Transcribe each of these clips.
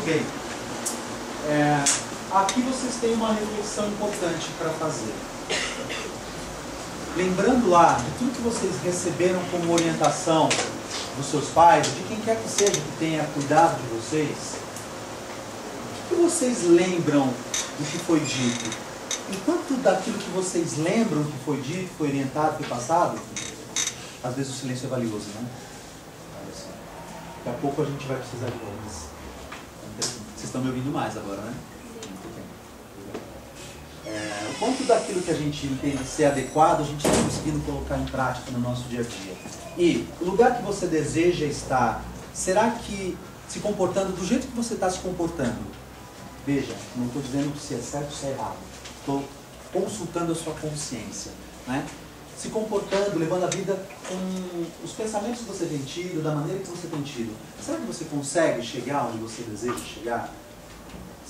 Ok? Aqui vocês têm uma reflexão importante para fazer. Lembrando lá de tudo que vocês receberam como orientação dos seus pais, de quem quer que seja que tenha cuidado de vocês, o que vocês lembram do que foi dito? Enquanto daquilo que vocês lembram que foi dito, foi orientado, foi passado, às vezes o silêncio é valioso, né? Daqui a pouco a gente vai precisar de vocês. Vocês estão me ouvindo mais agora, né? O quanto daquilo que a gente entende ser adequado, a gente está conseguindo colocar em prática no nosso dia a dia. E o lugar que você deseja estar, será que se comportando do jeito que você está se comportando? Veja, não estou dizendo se é certo ou se é errado. Estou consultando a sua consciência, né? Se comportando, levando a vida com os pensamentos que você tem tido, da maneira que você tem tido. Será que você consegue chegar onde você deseja chegar?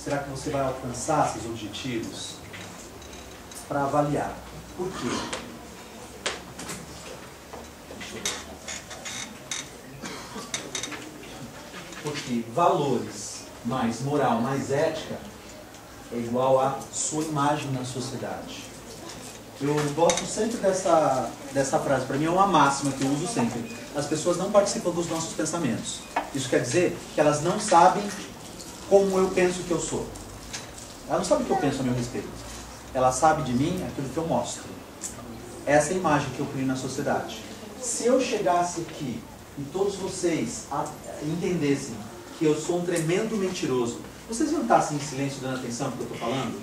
Será que você vai alcançar seus objetivos? Para avaliar. Por quê? Porque valores mais moral, mais ética é igual à sua imagem na sociedade. Eu gosto sempre dessa frase. Para mim é uma máxima que eu uso sempre. As pessoas não participam dos nossos pensamentos. Isso quer dizer que elas não sabem como eu penso que eu sou. Ela não sabe o que eu penso a meu respeito. Ela sabe de mim aquilo que eu mostro. Essa é a imagem que eu crio na sociedade. Se eu chegasse aqui e todos vocês entendessem que eu sou um tremendo mentiroso, vocês iam estar assim em silêncio dando atenção ao que eu estou falando?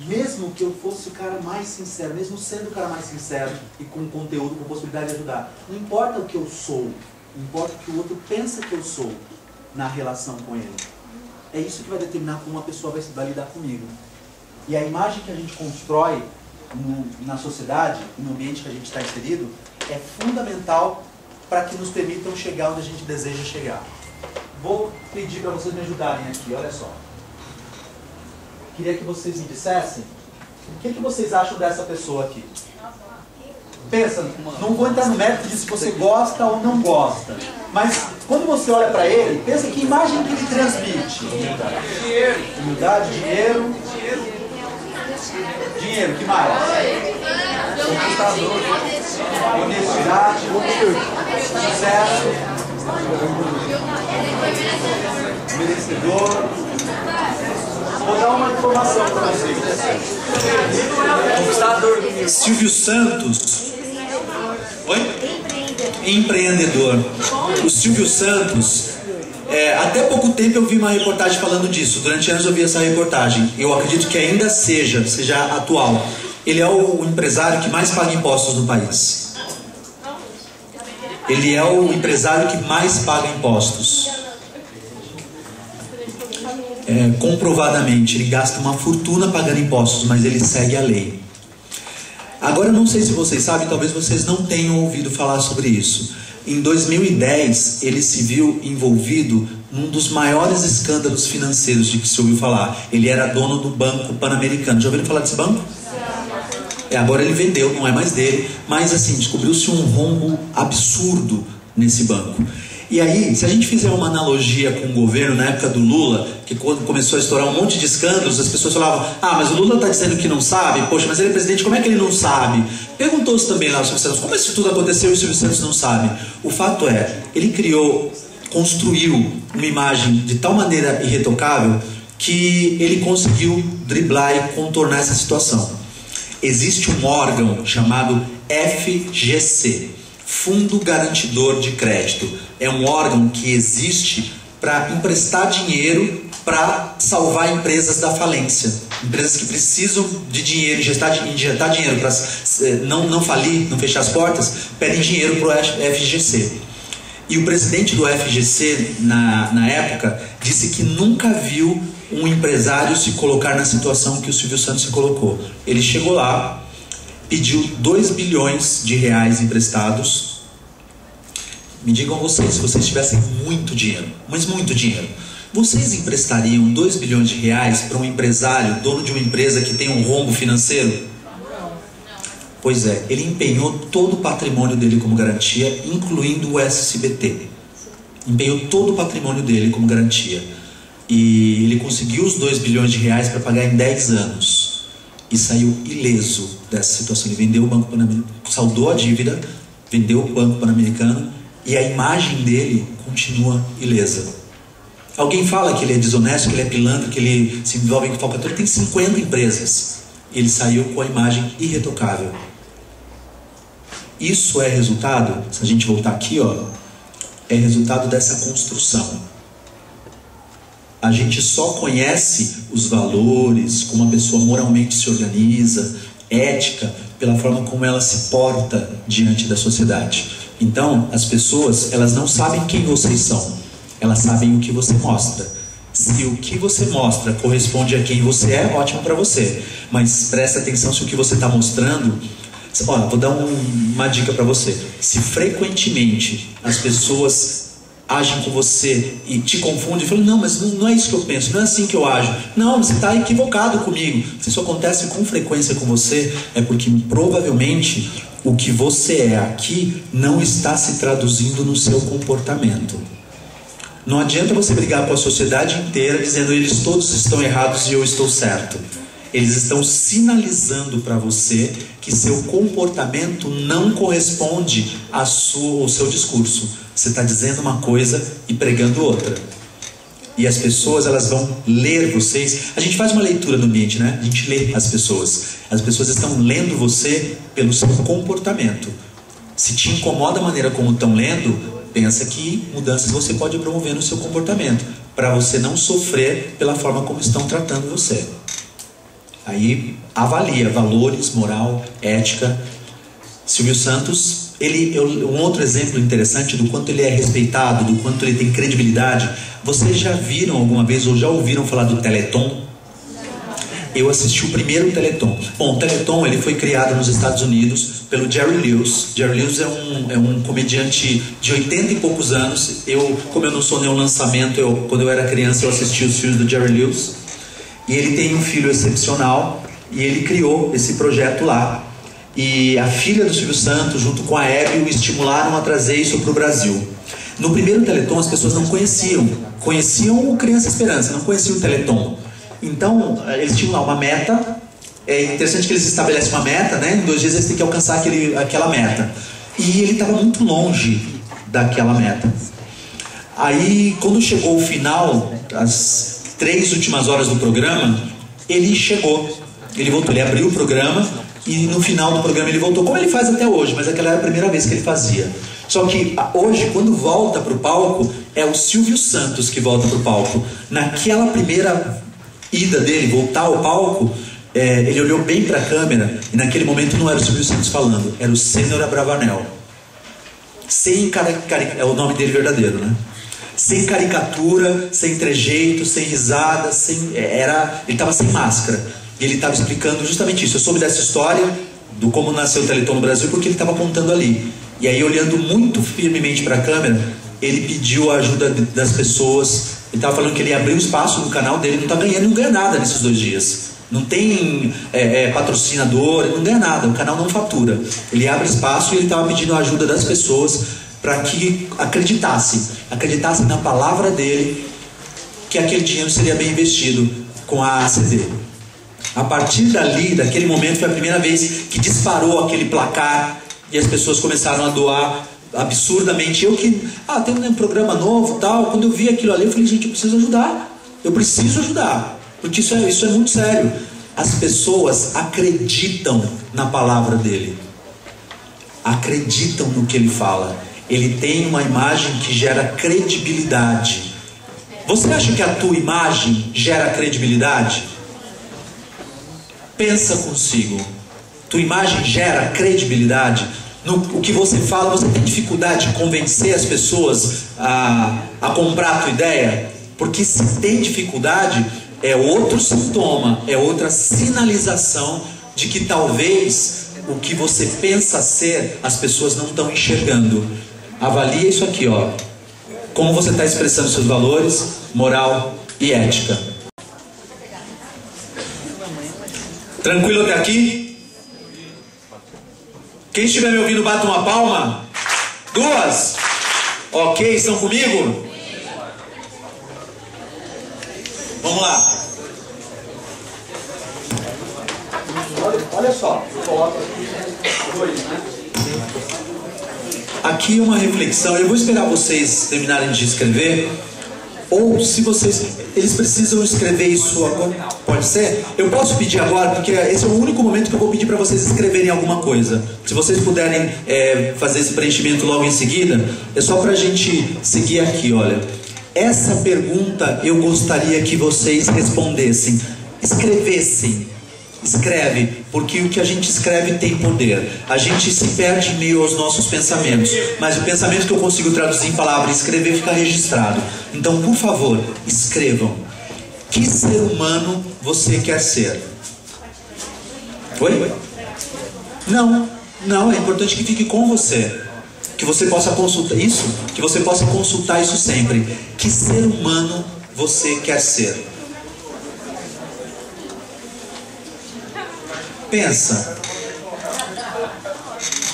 Mesmo que eu fosse o cara mais sincero, mesmo sendo o cara mais sincero e com conteúdo, com possibilidade de ajudar, não importa o que eu sou, importa o que o outro pensa que eu sou na relação com ele. É isso que vai determinar como uma pessoa vai lidar comigo. E a imagem que a gente constrói na sociedade, no ambiente que a gente está inserido, é fundamental para que nos permitam chegar onde a gente deseja chegar. Vou pedir para vocês me ajudarem aqui, olha só. Queria que vocês me dissessem o que vocês acham dessa pessoa aqui. Pensa, não vou entrar no mérito de se você gosta ou não gosta, mas quando você olha para ele, pensa que imagem que ele transmite. Humildade, dinheiro, que mais? Conquistador, honestidade, sucesso, merecedor. Vou dar uma informação para vocês. Conquistador. Silvio Santos. Oi? Empreendedor. O Silvio Santos, até pouco tempo eu vi uma reportagem falando disso. Durante anos eu vi essa reportagem. Eu acredito que ainda seja atual. Ele é o empresário que mais paga impostos no país. Ele é o empresário que mais paga impostos. Comprovadamente, ele gasta uma fortuna pagando impostos, mas ele segue a lei. Agora, não sei se vocês sabem, talvez vocês não tenham ouvido falar sobre isso. Em 2010, ele se viu envolvido num dos maiores escândalos financeiros de que se ouviu falar. Ele era dono do Banco Pan-Americano. Já ouviram falar desse banco? Agora ele vendeu, não é mais dele, mas assim, descobriu-se um rombo absurdo nesse banco. E aí, se a gente fizer uma analogia com o governo na época do Lula, que quando começou a estourar um monte de escândalos, as pessoas falavam: ah, mas o Lula está dizendo que não sabe, poxa, mas ele é presidente, como é que ele não sabe? Perguntou-se também lá ao Silvio Santos, como isso tudo aconteceu e o Silvio Santos não sabe? O fato é, ele construiu uma imagem de tal maneira irretocável que ele conseguiu driblar e contornar essa situação. Existe um órgão chamado FGC, Fundo Garantidor de Crédito. É um órgão que existe para emprestar dinheiro para salvar empresas da falência. Empresas que precisam de dinheiro, injetar dinheiro para não falir, não fechar as portas, pedem dinheiro para o FGC. E o presidente do FGC, na época, disse que nunca viu um empresário se colocar na situação que o Silvio Santos se colocou. Ele chegou lá, pediu 2 bilhões de reais emprestados. Me digam vocês, se vocês tivessem muito dinheiro, mas muito dinheiro, vocês emprestariam 2 bilhões de reais para um empresário, dono de uma empresa que tem um rombo financeiro? Pois é, ele empenhou todo o patrimônio dele como garantia, incluindo o SBT. empenhou todo o patrimônio dele como garantia. E ele conseguiu os 2 bilhões de reais para pagar em 10 anos. E saiu ileso dessa situação. Ele vendeu o Banco Pan-Americano, saldou a dívida, vendeu o Banco Pan-Americano, e a imagem dele continua ilesa. Alguém fala que ele é desonesto, que ele é pilantra, que ele se envolve em falcatrua. Ele tem 50 empresas. Ele saiu com a imagem irretocável. Isso é resultado, se a gente voltar aqui, ó, é resultado dessa construção. A gente só conhece os valores, como a pessoa moralmente se organiza, ética, pela forma como ela se porta diante da sociedade. Então, as pessoas, elas não sabem quem vocês são, elas sabem o que você mostra. Se o que você mostra corresponde a quem você é, ótimo para você. Mas presta atenção se o que você está mostrando... Olha, vou dar uma dica para você. Se frequentemente as pessoas agem com você e te confundem, falam, não, mas não é isso que eu penso, não é assim que eu ajo. Não, você está equivocado comigo. Se isso acontece com frequência com você, é porque provavelmente o que você é aqui não está se traduzindo no seu comportamento. Não adianta você brigar com a sociedade inteira dizendo eles todos estão errados e eu estou certo. Eles estão sinalizando para você que seu comportamento não corresponde ao seu discurso. Você está dizendo uma coisa e pregando outra. E as pessoas, elas vão ler vocês. A gente faz uma leitura no ambiente, né? A gente lê as pessoas. As pessoas estão lendo você pelo seu comportamento. Se te incomoda a maneira como estão lendo, pensa que mudanças você pode promover no seu comportamento, para você não sofrer pela forma como estão tratando você. Aí avalia valores, moral, ética. Silvio Santos, um outro exemplo interessante do quanto ele é respeitado, do quanto ele tem credibilidade. Vocês já viram alguma vez ou já ouviram falar do Teleton? Eu assisti o primeiro Teleton. Bom, o Teleton ele foi criado nos Estados Unidos pelo Jerry Lewis. Jerry Lewis é um comediante de 80 e poucos anos. Como eu não sou nenhum lançamento, quando eu era criança eu assisti os filmes do Jerry Lewis. E ele tem um filho excepcional e ele criou esse projeto lá. E a filha do Silvio Santos, junto com a Hebe, o estimularam a trazer isso para o Brasil. No primeiro Teleton as pessoas não conheciam o Criança Esperança, não conheciam o Teleton. Então eles tinham lá uma meta. É interessante que eles estabelecem uma meta, né? Em 2 dias eles têm que alcançar aquela meta. E ele estava muito longe daquela meta. Aí quando chegou o final, as 3 últimas horas do programa, ele chegou. Ele voltou, ele abriu o programa e no final do programa ele voltou, como ele faz até hoje, mas aquela era a primeira vez que ele fazia. Só que hoje, quando volta para o palco, é o Silvio Santos que volta para o palco. Naquela primeira ida dele, voltar ao palco, ele olhou bem para a câmera e naquele momento não era o Silvio Santos falando, era o Sênior Abravanel. É o nome dele verdadeiro, né? Sem caricatura, sem trejeito, sem risada, ele estava sem máscara. E ele estava explicando justamente isso. Eu soube dessa história, do como nasceu o Teleton no Brasil, porque ele estava contando ali. E aí, olhando muito firmemente para a câmera, ele pediu a ajuda das pessoas. Ele estava falando que ele abriu espaço no canal dele, não ganha nada nesses 2 dias. Não tem patrocinador, ele não ganha nada, o canal não fatura. Ele abre espaço e ele estava pedindo a ajuda das pessoas para que acreditassem na palavra dele, que aquele dinheiro seria bem investido com a ACD. A partir dali, daquele momento, foi a primeira vez que disparou aquele placar e as pessoas começaram a doar absurdamente. Tem um programa novo tal. Quando eu vi aquilo ali, eu falei, gente, eu preciso ajudar, porque isso é muito sério. As pessoas acreditam na palavra dele, acreditam no que ele fala. Ele tem uma imagem que gera credibilidade. Você acha que a tua imagem gera credibilidade? Pensa consigo. Tua imagem gera credibilidade? O que você fala, você tem dificuldade de convencer as pessoas a comprar a tua ideia? Porque se tem dificuldade, é outro sintoma, é outra sinalização de que talvez o que você pensa ser, as pessoas não estão enxergando. Avalia isso aqui, ó. Como você está expressando seus valores, moral e ética. Tranquilo até aqui? Quem estiver me ouvindo, bata uma palma. 2. Ok, estão comigo? Vamos lá. Olha só, eu coloco aqui 2, né? Aqui uma reflexão. Eu vou esperar vocês terminarem de escrever. Ou se vocês... Eles precisam escrever isso agora. Pode ser? Eu posso pedir agora, porque esse é o único momento que eu vou pedir para vocês escreverem alguma coisa. Se vocês puderem fazer esse preenchimento logo em seguida, é só para a gente seguir aqui, olha. Essa pergunta eu gostaria que vocês respondessem. Escrevessem. Escreve, porque o que a gente escreve tem poder. A gente se perde em meio aos nossos pensamentos, mas o pensamento que eu consigo traduzir em palavras e escrever fica registrado. Então, por favor, escrevam. Que ser humano você quer ser? Oi? Não, é importante que fique com você. Que você possa consultar isso, que você possa consultar isso sempre. Que ser humano você quer ser? Pensa,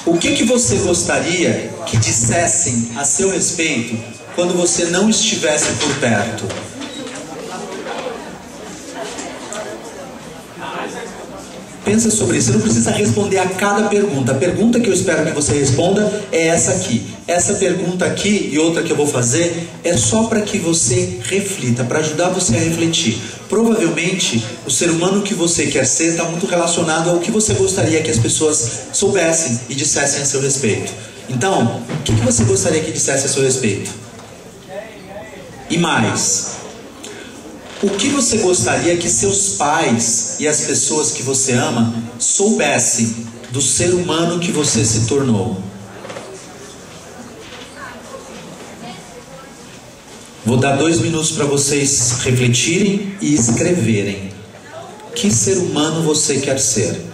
o que você gostaria que dissessem a seu respeito quando você não estivesse por perto? Pensa sobre isso, você não precisa responder a cada pergunta. A pergunta que eu espero que você responda é essa aqui. Essa pergunta aqui e outra que eu vou fazer é só para que você reflita, para ajudar você a refletir. Provavelmente, o ser humano que você quer ser está muito relacionado ao que você gostaria que as pessoas soubessem e dissessem a seu respeito. Então, o que você gostaria que dissesse a seu respeito? E mais, o que você gostaria que seus pais e as pessoas que você ama soubessem do ser humano que você se tornou? Vou dar 2 minutos para vocês refletirem e escreverem. Que ser humano você quer ser?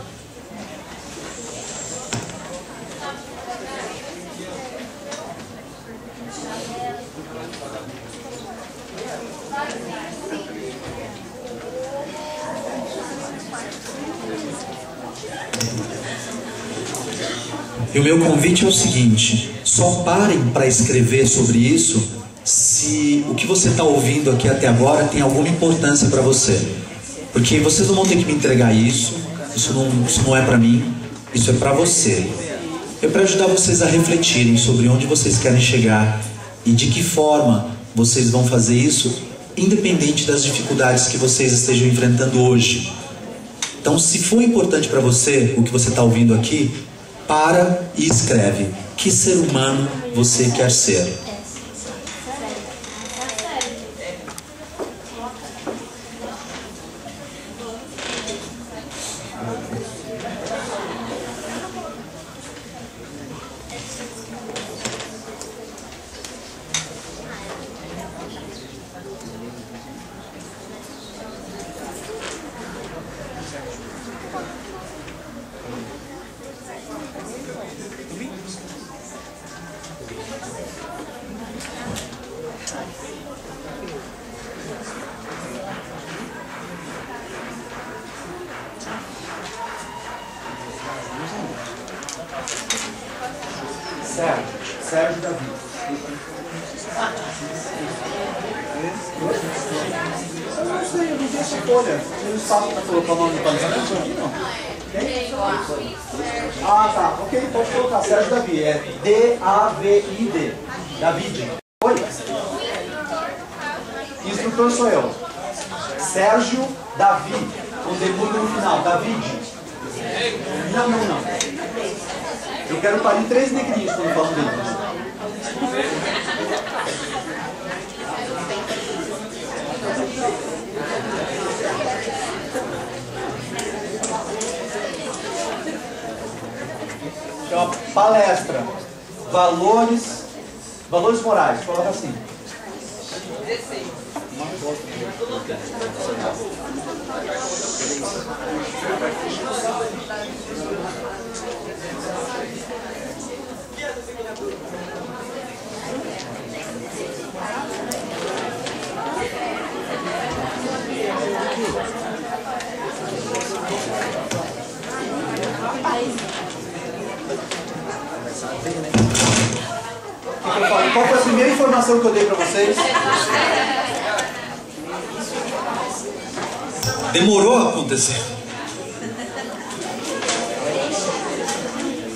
E o meu convite é o seguinte: só parem para escrever sobre isso se o que você está ouvindo aqui até agora tem alguma importância para você. Porque vocês não vão ter que me entregar isso não é para mim, isso é para você. É para ajudar vocês a refletirem sobre onde vocês querem chegar e de que forma vocês vão fazer isso, independente das dificuldades que vocês estejam enfrentando hoje. Então, se for importante para você o que você está ouvindo aqui, para e escreve. Que ser humano você quer ser? Sérgio Davi. Eu não sei, eu não tenho essa folha. Eles falam para colocar o nome do palestrante aqui, não? Ah, tá. Ok, pode colocar. Sérgio Davi. É D-A-V-I-D. David. Oi? Instrutor sou eu. Sérgio Davi. Com demônio no final. David. Não. Eu quero parar em 3 negrinhos quando eu falo dele. Chama palestra. Valores morais. Coloca assim. O que eu falei qual foi a primeira informação que eu dei para vocês? Demorou a acontecer.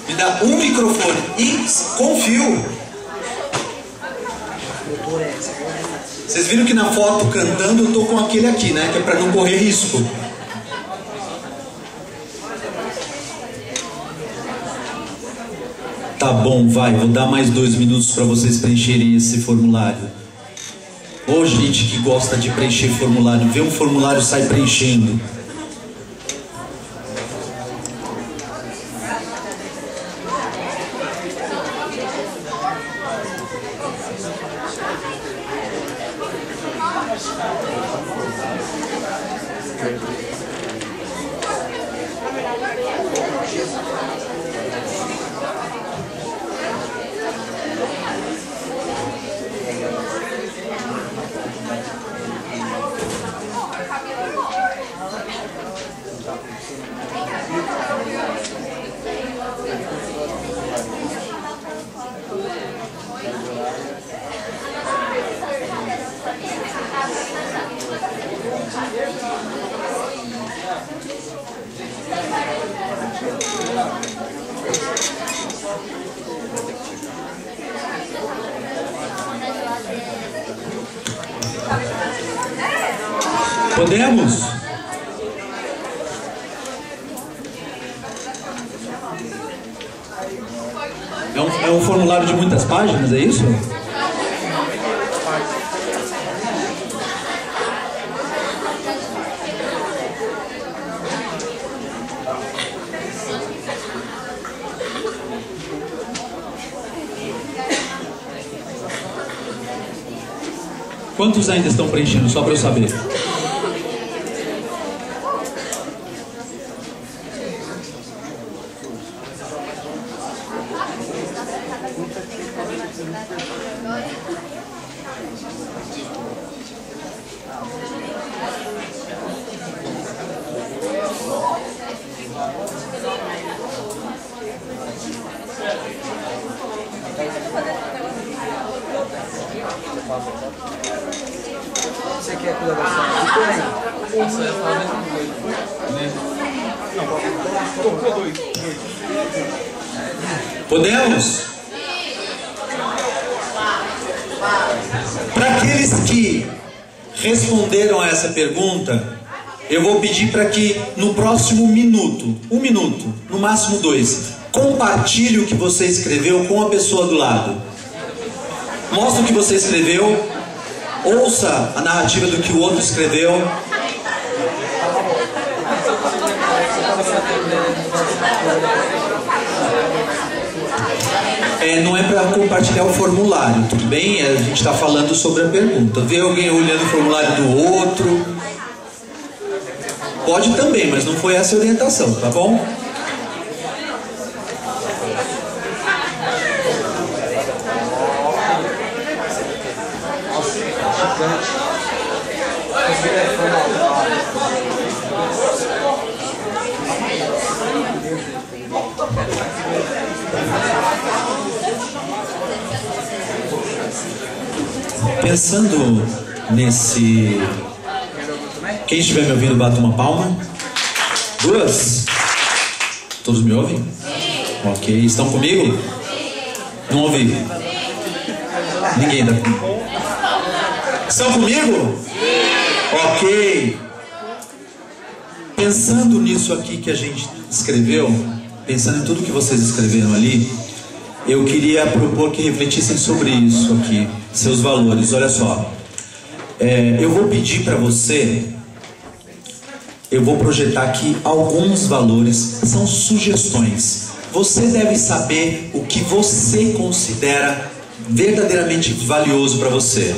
Me dá um microfone e com fio. Vocês viram que na foto cantando eu tô com aquele aqui, né? Que é para não correr risco. Tá bom, vai. Vou dar mais 2 minutos para vocês preencherem esse formulário. Ô, gente que gosta de preencher formulário, vê um formulário e sai preenchendo. Podemos? É um formulário de muitas páginas, é isso? Quantos ainda estão preenchendo, só para eu saber? Você quer colaboração? Nossa, eu falo mesmo. Podemos? Para aqueles que responderam a essa pergunta, eu vou pedir para que no próximo minuto, 1 minuto, no máximo 2, compartilhe o que você escreveu com a pessoa do lado. Mostre o que você escreveu, ouça a narrativa do que o outro escreveu. Não é para compartilhar o formulário, tudo bem? A gente está falando sobre a pergunta. Vê alguém olhando o formulário do outro. Pode também, mas não foi essa a orientação, tá bom? Pensando nesse... Quem estiver me ouvindo, bata uma palma. 2. Todos me ouvem? Sim. Ok. Estão comigo? Não ouvi. Ninguém está comigo. Estão comigo? Sim. Ok. Pensando nisso aqui que a gente escreveu, pensando em tudo que vocês escreveram ali, eu queria propor que refletissem sobre isso aqui, seus valores. Olha só, eu vou pedir para você, eu vou projetar aqui alguns valores, são sugestões. Você deve saber o que você considera verdadeiramente valioso para você.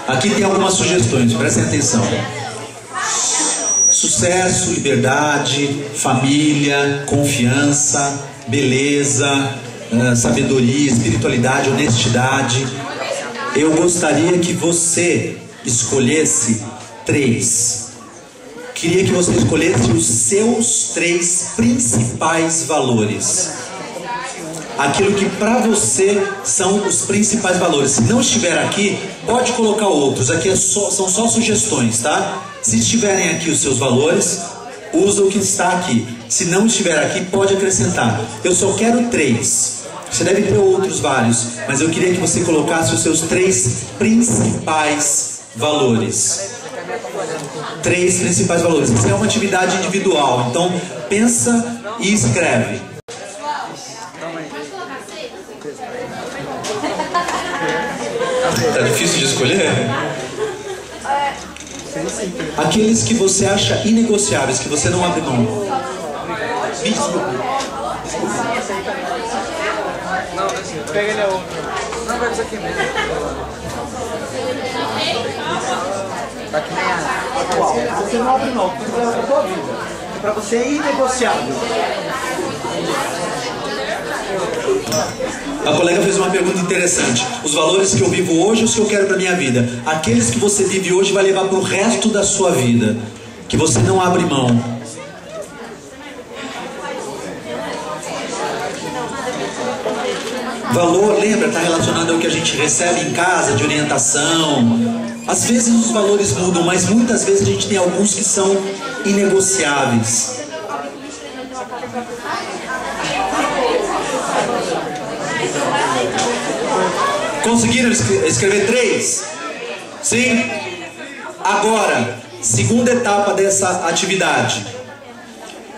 Aqui tem algumas sugestões, prestem atenção. Sucesso, liberdade, família, confiança, beleza, sabedoria, espiritualidade, honestidade. Eu gostaria que você escolhesse 3. Queria que você escolhesse os seus 3 principais valores. aquilo que para você são os principais valores. Se não estiver aqui, pode colocar outros. Aqui são só sugestões, tá? Se estiverem aqui os seus valores, usa o que está aqui. Se não estiver aqui, pode acrescentar. Eu só quero 3. Você deve ter outros vários, mas eu queria que você colocasse os seus 3 principais valores. 3 principais valores. Isso é uma atividade individual, então pensa e escreve. Tá difícil de escolher? Aqueles que você acha inegociáveis, que você não abre mão. Pega ele a outro. Não, vai isso aqui mesmo. Tá que nem a... Você não abre não, porque é a tua vida. É pra você ir negociável. A colega fez uma pergunta interessante. Os valores que eu vivo hoje ou os que eu quero pra minha vida? Aqueles que você vive hoje vai levar pro resto da sua vida, que você não abre mão. Valor, lembra, está relacionado ao que a gente recebe em casa, de orientação. Às vezes os valores mudam, mas muitas vezes a gente tem alguns que são inegociáveis. Conseguiram escrever 3? Sim? Agora, segunda etapa dessa atividade.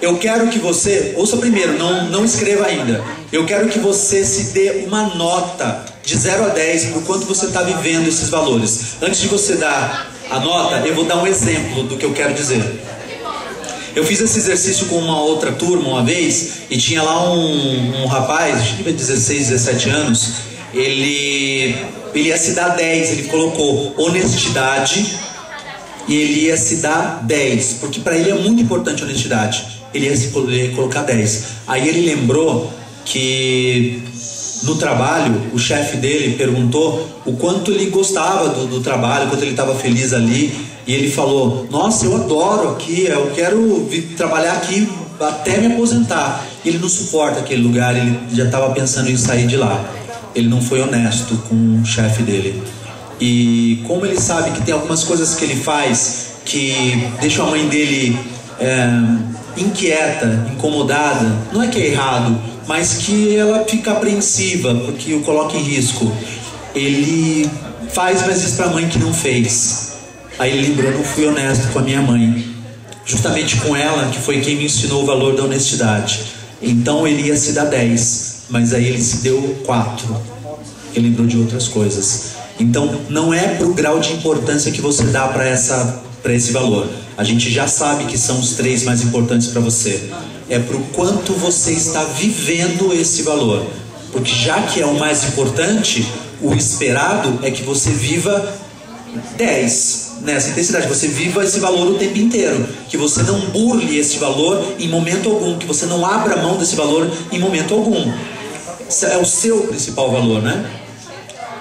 Eu quero que você, ouça primeiro, não escreva ainda. Eu quero que você se dê uma nota de 0 a 10 por quanto você está vivendo esses valores. Antes de você dar a nota, eu vou dar um exemplo do que eu quero dizer. Eu fiz esse exercício com uma outra turma uma vez, e tinha lá um rapaz, acho que devia 16, 17 anos, ele ia se dar 10, ele colocou honestidade, e ele ia se dar 10, porque para ele é muito importante a honestidade. Ele ia se poder colocar 10. Aí ele lembrou que no trabalho o chefe dele perguntou o quanto ele gostava do trabalho, o quanto ele estava feliz ali, e ele falou: nossa, eu adoro aqui, eu quero vir trabalhar aqui até me aposentar. E ele não suporta aquele lugar, ele já estava pensando em sair de lá. Ele não foi honesto com o chefe dele. E como ele sabe que tem algumas coisas que ele faz que deixam a mãe dele inquieta, incomodada, não é que é errado, mas que ela fica apreensiva porque o coloca em risco, ele faz, mas diz para a mãe que não fez. Aí ele lembrou: não fui honesto com a minha mãe, justamente com ela, que foi quem me ensinou o valor da honestidade. Então ele ia se dar 10, mas aí ele se deu 4. Ele lembrou de outras coisas. Então não é pro grau de importância que você dá para esse valor. A gente já sabe que são os 3 mais importantes para você. É pro quanto você está vivendo esse valor. Porque já que é o mais importante, o esperado é que você viva 10 nessa intensidade. Você viva esse valor o tempo inteiro. Que você não burle esse valor em momento algum. Que você não abra mão desse valor em momento algum. É o seu principal valor, né?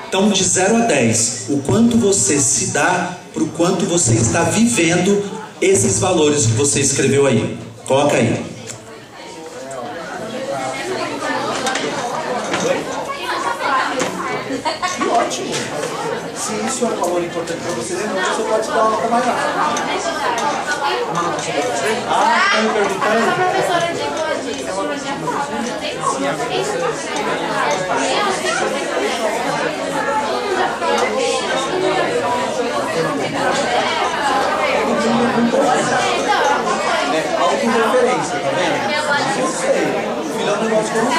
Então, de 0 a 10, o quanto você se dá para o quanto você está vivendo esses valores que você escreveu aí. Coloca aí. Que ótimo! Se isso é um valor importante para você, você pode dar uma nota maior. Uma nota só para você? Ah, tá me perguntando? A professora de psicologia falou, tem como? É autorreferência, tá vendo? Eu sei. Filho é um negócio que eu não fui.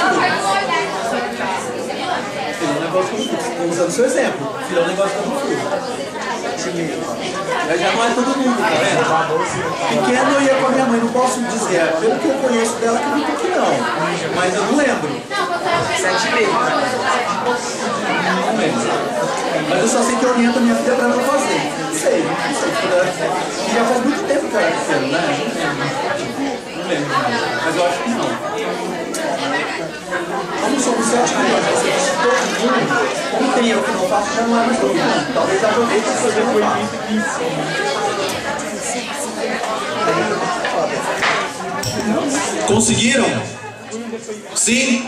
Filho é um negócio que eu não fui. Usando o seu exemplo. Filho é um negócio que eu não fui. Mas já não é todo mundo, tá vendo? Pequeno eu ia com a minha mãe, não posso dizer. Pelo que eu conheço dela, acredito que não. Mas eu não lembro. 7,5. Não lembro. Mas eu só sei que eu oriento a minha filha pra ela fazer. Não sei. E já faz muito tempo que ela é pequena, né? Não lembro. Mas eu acho que não. Como somos 7 crianças, você disse todo mundo, como tem eu que não faço, já não é mais todo mundo. Talvez aproveite para fazer com ele. Conseguiram? Sim?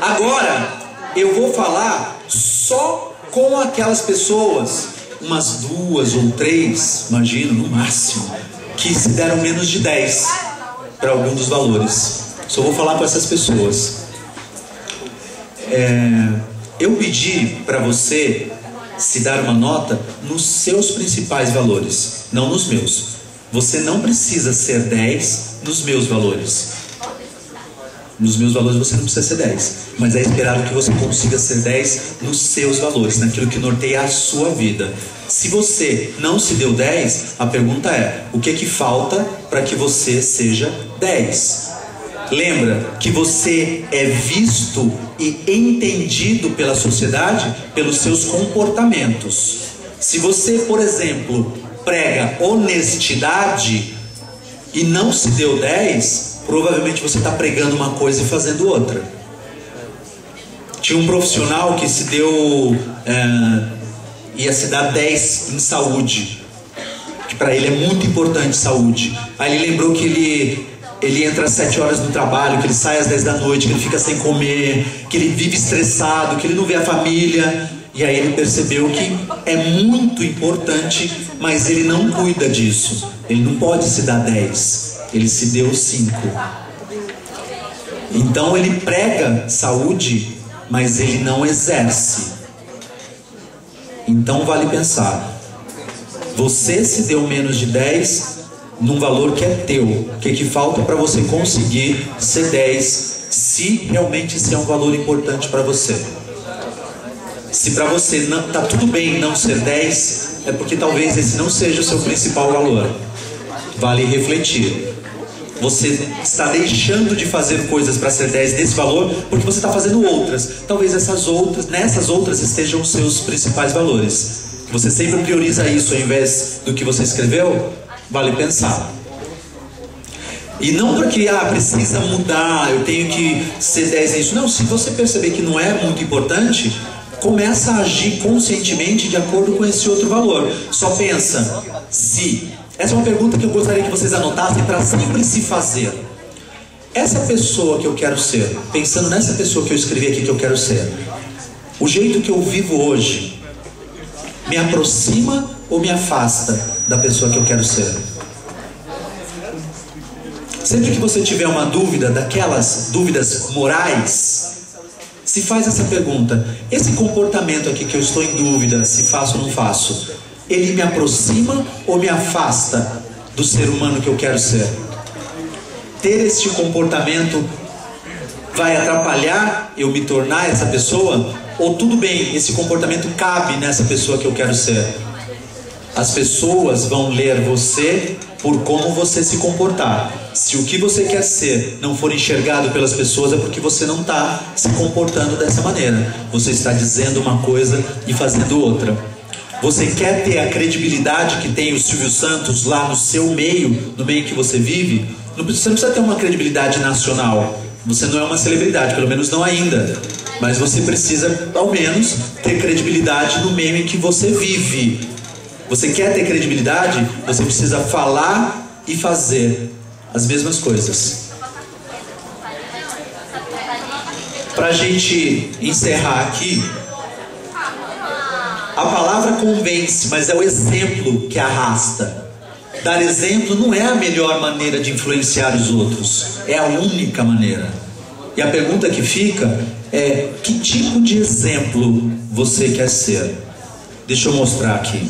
Agora, eu vou falar só com aquelas pessoas, umas 2 ou 3, imagino, no máximo, que se deram menos de 10 para algum dos valores. Só vou falar com essas pessoas. Eu pedi para você se dar uma nota nos seus principais valores, não nos meus. Você não precisa ser 10 nos meus valores. Nos meus valores você não precisa ser 10, mas é esperado que você consiga ser 10 nos seus valores, naquilo que norteia a sua vida. Se você não se deu 10, a pergunta é: o que falta para que você seja 10? Lembra que você é visto e entendido pela sociedade pelos seus comportamentos. Se você, por exemplo, prega honestidade e não se deu 10, provavelmente você está pregando uma coisa e fazendo outra. Tinha um profissional que se deu, ia se dar 10 em saúde, que para ele é muito importante saúde. Aí ele lembrou que ele entra às 7 horas no trabalho, que ele sai às 10 da noite, que ele fica sem comer, que ele vive estressado, que ele não vê a família. E aí ele percebeu que é muito importante, mas ele não cuida disso. Ele não pode se dar 10. Ele se deu 5. Então ele prega saúde, mas ele não exerce. Então vale pensar. Você se deu menos de 10 num valor que é teu. O que falta para você conseguir ser 10, se realmente esse é um valor importante para você? Se para você não, tá tudo bem não ser 10, é porque talvez esse não seja o seu principal valor. Vale refletir. Você está deixando de fazer coisas para ser 10 desse valor porque você está fazendo outras. Talvez nessas outras estejam os seus principais valores. Você sempre prioriza isso ao invés do que você escreveu? Vale pensar. E não porque precisa mudar, eu tenho que ser 10 nisso. Não, se você perceber que não é muito importante, começa a agir conscientemente de acordo com esse outro valor. Só pensa, se... Essa é uma pergunta que eu gostaria que vocês anotassem para sempre se fazer. Essa pessoa que eu quero ser, pensando nessa pessoa que eu escrevi aqui que eu quero ser, o jeito que eu vivo hoje, me aproxima ou me afasta da pessoa que eu quero ser? Sempre que você tiver uma dúvida, daquelas dúvidas morais, se faz essa pergunta: esse comportamento aqui que eu estou em dúvida, se faço ou não faço, ele me aproxima ou me afasta do ser humano que eu quero ser? Ter este comportamento vai atrapalhar eu me tornar essa pessoa? Ou tudo bem, esse comportamento cabe nessa pessoa que eu quero ser? As pessoas vão ler você por como você se comportar. Se o que você quer ser não for enxergado pelas pessoas, é porque você não está se comportando dessa maneira. Você está dizendo uma coisa e fazendo outra. Você quer ter a credibilidade que tem o Silvio Santos lá no seu meio, no meio que você vive? Você não precisa ter uma credibilidade nacional. Você não é uma celebridade, pelo menos não ainda. Mas você precisa, ao menos, ter credibilidade no meio em que você vive. Você quer ter credibilidade? Você precisa falar e fazer as mesmas coisas. Para a gente encerrar aqui, a palavra convence, mas é o exemplo que arrasta. Dar exemplo não é a melhor maneira de influenciar os outros, é a única maneira. E a pergunta que fica é: que tipo de exemplo você quer ser? Deixa eu mostrar aqui.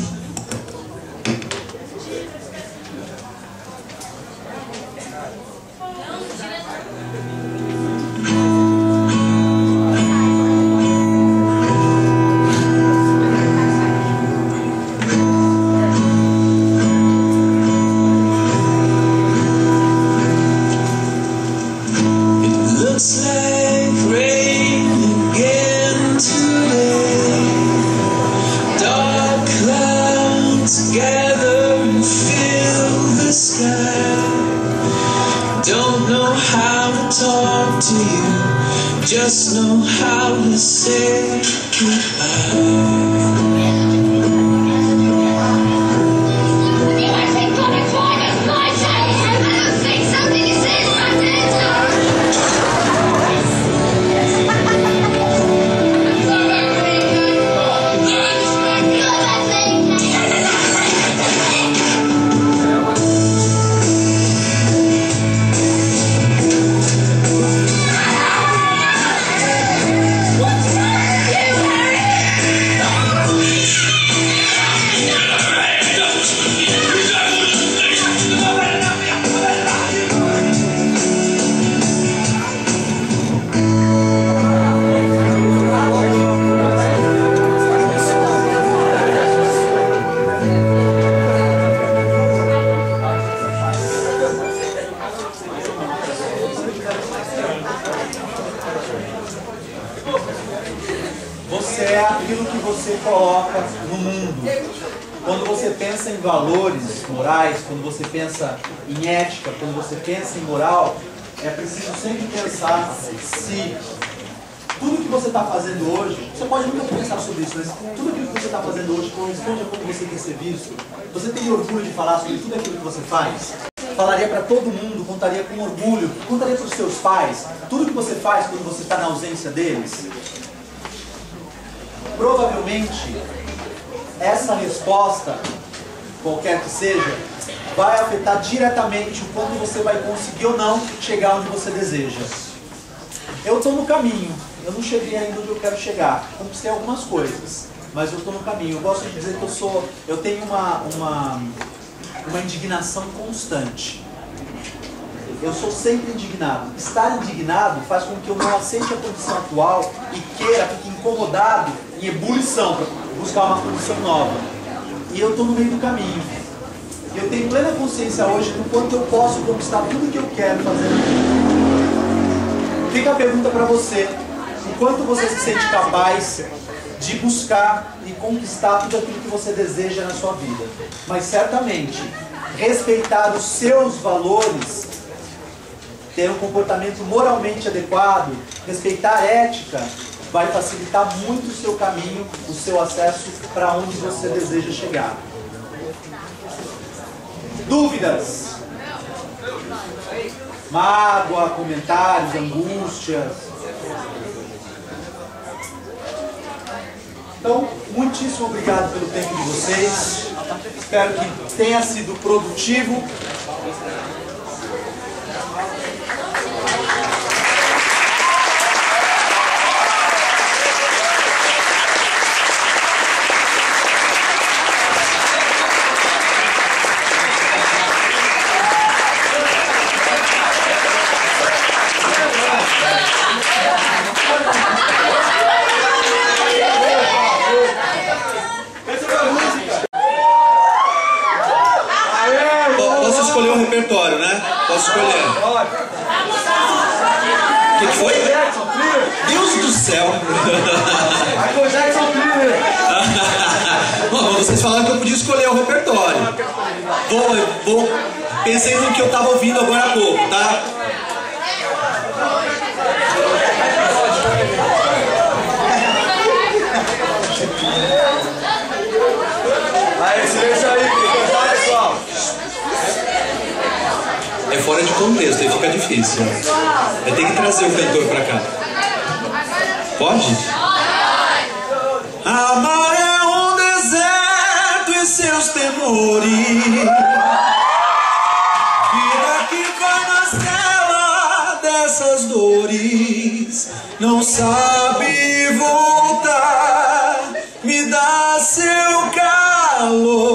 Just know how to say goodbye. coloca no mundo. Quando você pensa em valores morais, quando você pensa em ética, quando você pensa em moral, é preciso sempre pensar se tudo que você está fazendo hoje, você pode nunca pensar sobre isso, mas tudo aquilo que você está fazendo hoje corresponde a como você quer ser visto. Você tem orgulho de falar sobre tudo aquilo que você faz? Falaria para todo mundo, contaria com orgulho, contaria para os seus pais, tudo que você faz quando você está na ausência deles? Provavelmente, essa resposta, qualquer que seja, vai afetar diretamente o quanto você vai conseguir ou não chegar onde você deseja. Eu estou no caminho, eu não cheguei ainda onde eu quero chegar, conquistei algumas coisas, mas eu estou no caminho. Eu gosto de dizer que eu tenho uma indignação constante. Eu sou sempre indignado. Estar indignado faz com que eu não aceite a condição atual e queira, fique incomodado, em ebulição, para buscar uma condição nova. E eu estou no meio do caminho. Eu tenho plena consciência hoje do quanto eu posso conquistar tudo o que eu quero fazer na vida. Fica a pergunta para você: o quanto você se sente capaz de buscar e conquistar tudo aquilo que você deseja na sua vida? Mas certamente, respeitar os seus valores, ter um comportamento moralmente adequado, respeitar a ética, vai facilitar muito o seu caminho, o seu acesso para onde você deseja chegar. Dúvidas? Mágoa, comentários, angústias? Então, muitíssimo obrigado pelo tempo de vocês. Espero que tenha sido produtivo. Posso escolher um repertório, né? Posso escolher. O que foi? Deus do céu! Bom, vocês falaram que eu podia escolher o repertório. Pensei no que eu estava ouvindo agora há pouco, tá? Aí, silêncio aí, pessoal. É fora de contexto, aí fica difícil. Eu tenho que trazer o cantor pra cá. Pode? Amar é um deserto e seus temores. Vida que vai nas telas dessas dores. Não sabe voltar, me dá seu calor.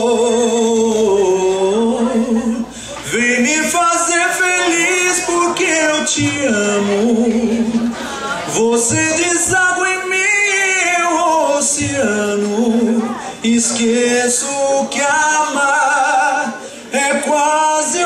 Vem me fazer feliz porque eu te amo. Você deságua em mim, oceano. Esqueço que amar é quase